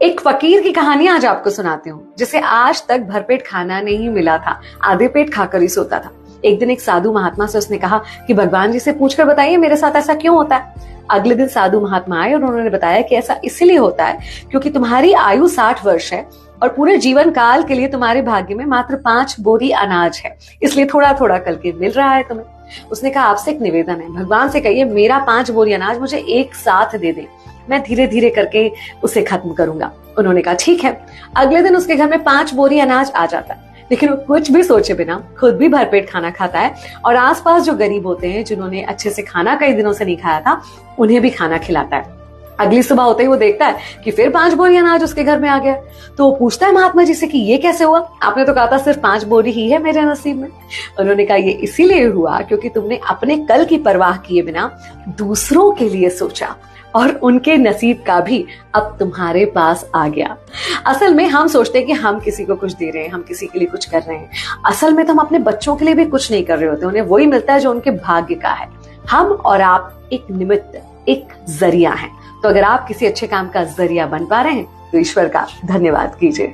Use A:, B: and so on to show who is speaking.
A: एक फकीर की कहानी आज आपको सुनाती हूँ, जिसे आज तक भरपेट खाना नहीं मिला था, आधे पेट खाकर ही सोता था। एक दिन एक साधु महात्मा से उसने कहा कि भगवान जी से पूछकर बताइए मेरे साथ ऐसा क्यों होता है। अगले दिन साधु महात्मा आए और उन्होंने बताया कि ऐसा इसलिए होता है क्योंकि तुम्हारी आयु 60 वर्ष है और पूरे जीवन काल के लिए तुम्हारे भाग्य में मात्र 5 बोरी अनाज है, इसलिए थोड़ा थोड़ा करके मिल रहा है तुम्हें। उसने कहा आपसे एक निवेदन है, भगवान से कहिए मेरा 5 बोरी अनाज मुझे एक साथ दे दे, मैं धीरे धीरे करके उसे खत्म करूंगा। उन्होंने कहा ठीक है। अगले दिन उसके घर में 5 बोरी अनाज आ जाता है, लेकिन वो कुछ भी सोचे बिना खुद भी भरपेट खाना खाता है और आसपास जो गरीब होते हैं जिन्होंने अच्छे से खाना कई दिनों से नहीं खाया था, उन्हें भी खाना खिलाता है। अगली सुबह होते ही वो देखता है कि फिर 5 बोरी अनाज उसके घर में आ गया, तो वो पूछता है महात्मा जी से कि ये कैसे हुआ, आपने तो कहा था सिर्फ 5 बोरी ही है मेरे नसीब में। उन्होंने कहा ये इसीलिए हुआ क्योंकि तुमने अपने कल की परवाह किए बिना दूसरों के लिए सोचा और उनके नसीब का भी अब तुम्हारे पास आ गया। असल में हम सोचते हैं कि हम किसी को कुछ दे रहे हैं, हम किसी के लिए कुछ कर रहे हैं। असल में तो हम अपने बच्चों के लिए भी कुछ नहीं कर रहे होते, उन्हें वही मिलता है जो उनके भाग्य का है। हम और आप एक निमित्त, एक जरिया हैं। तो अगर आप किसी अच्छे काम का जरिया बन पा रहे हैं तो ईश्वर का धन्यवाद कीजिए।